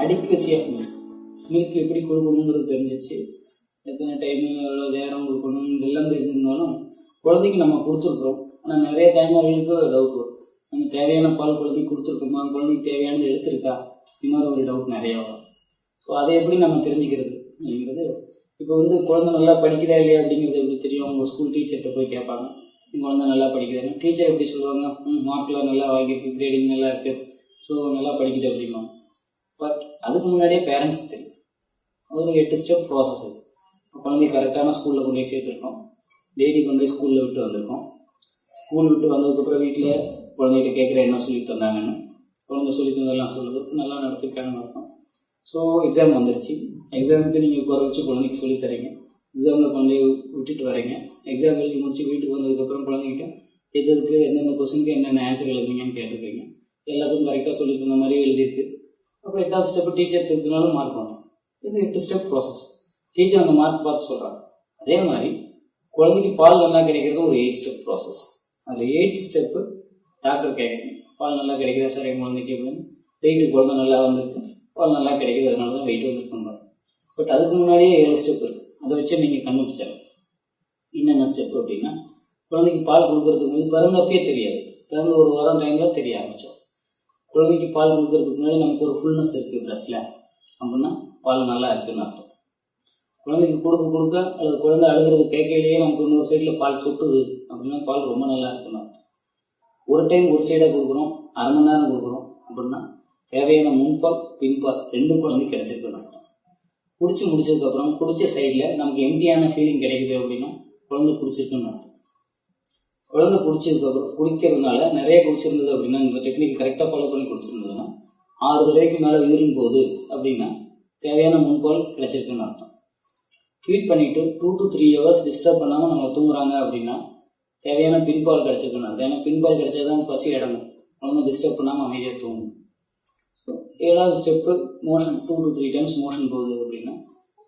அடிக்குவசி of milk எப்படி கொடுக்கணுங்கிறது தெரிஞ்சிச்சு. எத்தனை டைமு எவ்வளோ நேரம் கொடுக்கணும் இதெல்லாம் தெரிஞ்சிருந்தாலும் குழந்தைக்கு நம்ம கொடுத்துருக்குறோம். ஆனால் நிறைய தாய்மார்களுக்கு டவுட் வரும், நம்ம தேவையான பால் குழந்தைக்கு கொடுத்துருக்கோமா, குழந்தைக்கு தேவையானது எடுத்திருக்கா, இது மாதிரி ஒரு டவுட் நிறையா வரும். ஸோ அதை எப்படி நம்ம தெரிஞ்சுக்கிறது அப்படிங்கிறது, இப்போ குழந்தை நல்லா படிக்கிறா இல்லையா அப்படிங்கிறது எப்படி தெரியும்? அவங்க ஸ்கூல் டீச்சர்கிட்ட போய் கேட்பாங்க, குழந்தை நல்லா படிக்கிறாங்க. டீச்சர் எப்படி சொல்லுவாங்க, மார்க்லாம் நல்லா வாங்கியிருக்கு, கிரேடிங் நல்லா இருக்குது, ஸோ நல்லா படிக்குது அப்படிம்பாங்க. பட் அதுக்கு முன்னாடியே பேரண்ட்ஸ்க்கு தெரியும். ஒரு 8 ஸ்டெப் ப்ராசஸ் அது. குழந்தைய கரெக்டான ஸ்கூலில் கொண்டு போய் சேர்த்துருக்கோம், டெய்லி கொண்டு போய் ஸ்கூலில் விட்டு வந்திருக்கோம். ஸ்கூல் விட்டு வந்ததுக்கப்புறம் வீட்டில் குழந்தைகிட்ட கேட்குற என்ன சொல்லி தந்தாங்கன்னு, குழந்தை சொல்லி தந்ததெல்லாம் சொல்லுது, நல்லா நடத்திருக்காங்கன்னு அர்த்தம். ஸோ எக்ஸாம் வந்துருச்சு. எக்ஸாமுக்கு நீங்கள் குறை வச்சு குழந்தைக்கு சொல்லி தரீங்க, எக்ஸாமில் கொண்டு விட்டுட்டு வரீங்க. எக்ஸாம் எழுதி முடிச்சு வீட்டுக்கு வந்ததுக்கப்புறம் குழந்தைகிட்ட எதுக்கு எந்தெந்த கொஸ்டினுக்கு என்னென்ன ஆன்சர் எழுதுவீங்கன்னு கேட்டிருக்கீங்க. எல்லாத்துக்கும் கரெக்டாக சொல்லி தந்த மாதிரி எழுதியிருக்கு. அப்போ 8வது ஸ்டெப்பு டீச்சர் திருத்தினாலும் மார்க் வந்துடும். இது 8 ஸ்டெப் ப்ராசஸ். டீச்சர் அந்த மார்க் பார்த்து சொல்கிறாங்க. அதே மாதிரி குழந்தைக்கு பால் நல்லா கிடைக்கிறது ஒரு 8 ஸ்டெப் ப்ராசஸ். அதில் 8 ஸ்டெப்பு டாக்டர் கேட்குறீங்க, பால் நல்லா கிடைக்கிறதா சார் என் குழந்தைக்கு அப்படின்னு. வெயிட்டு குழந்தை நல்லா வந்திருக்கு, பால் நல்லா கிடைக்கிது, அதனால தான் வெயிட் வந்துருக்குன்னு. பட் அதுக்கு முன்னாடியே 7 ஸ்டெப் இருக்குது. அதை வச்சு நீங்கள் கண்டுபிடிச்சாங்க என்னென்ன ஸ்டெப் அப்படின்னா, குழந்தைக்கு பால் கொடுக்கறதுக்கு முன்னாடி பிறந்தப்பே தெரியாது, பிறந்த ஒரு வாரம் டைமில் தெரிய ஆரம்பித்தோம். குழந்தைக்கு பால் கொடுக்கறதுக்கு முன்னாடி நமக்கு ஒரு ஃபுல்னஸ் இருக்குது ப்ரெஸ்ட்டில் அப்படின்னா பால் நல்லா இருக்குதுன்னு அர்த்தம். குழந்தைக்கு கொடுக்க கொடுக்க அல்லது குழந்தை அழுகிறது கேட்கலையே நமக்கு இன்னொரு சைடில் பால் சொட்டுது அப்படின்னா பால் ரொம்ப நல்லா இருக்குன்னு அர்த்தம். ஒரு டைம் ஒரு சைடாக கொடுக்குறோம், அரை மணி நேரம் கொடுக்குறோம் அப்படின்னா தேவையான முன்பால் பின்பால் 2 குழந்தைக்கு கிடைச்சிருக்குன்னு அர்த்தம். குடிச்சு முடிச்சதுக்கப்புறம் குடிச்ச சைடில் நமக்கு எம்டியான ஃபீலிங் கிடைக்குது அப்படின்னா குழந்தை குடிச்சிருக்குன்னு அர்த்தம். குழந்தை குடிச்சதுக்கப்புறம் குடிக்கிறதுனால நிறைய குடிச்சிருந்தது அப்படின்னா, இந்த டெக்னிக் கரெக்டாக ஃபாலோ பண்ணி குடிச்சிருந்ததுன்னா 6 தடவைக்கு மேலே யூரின் போகுது அப்படின்னா தேவையான முன்பால் கிடைச்சிருக்குன்னு அர்த்தம். ஃபீட் பண்ணிவிட்டு 2 to 3 hours டிஸ்டர்ப் பண்ணாமல் நம்ம தூங்குறாங்க அப்படின்னா தேவையான பின்பால் கிடைச்சிருக்குன்னு அர்த்தம். ஏன்னா பின்பால் கிடைச்சா தான் பசி அடங்கும், குழந்தை டிஸ்டர்ப் பண்ணாமல் அமைதியாக தூங்கும். ஸோ 7வது step motion, 2 to 3 times motion போகுது அப்படின்னா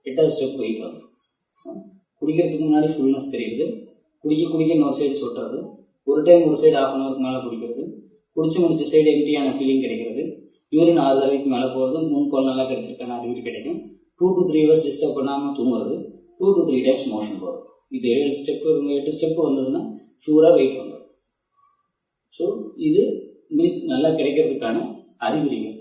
8வது ஸ்டெப் வெயிட் வந்துடும். குடிக்கிறதுக்கு முன்னாடி ஃபுல்னஸ் தெரியுது, குடிக்க இன்னொரு சைடு சொட்டுறது, ஒரு டைம் ஒரு சைடு 1/2 hour மேலே குடிக்கிறது, குடிச்சு முடிச்ச சைடு எம்டியான ஃபீலிங் கிடைக்கிறது, யூரின் 6 தடவைக்கு மேலே போகிறது, முன்பால் நல்லா கிடைச்சிருக்கான அறிகுறி கிடைக்கும், 2 to 3 hours டிஸ்டர்ப் பண்ணாமல் தூங்குறது, 2 to 3 times மோஷன் போகிறது. இது 7 ஸ்டெப்பு. 8 ஸ்டெப்பு வந்ததுன்னா ஷூராக வெயிட் வந்துடும். ஸோ இது மில்க் நல்லா கிடைக்கிறதுக்கான அறிகுறிகள்.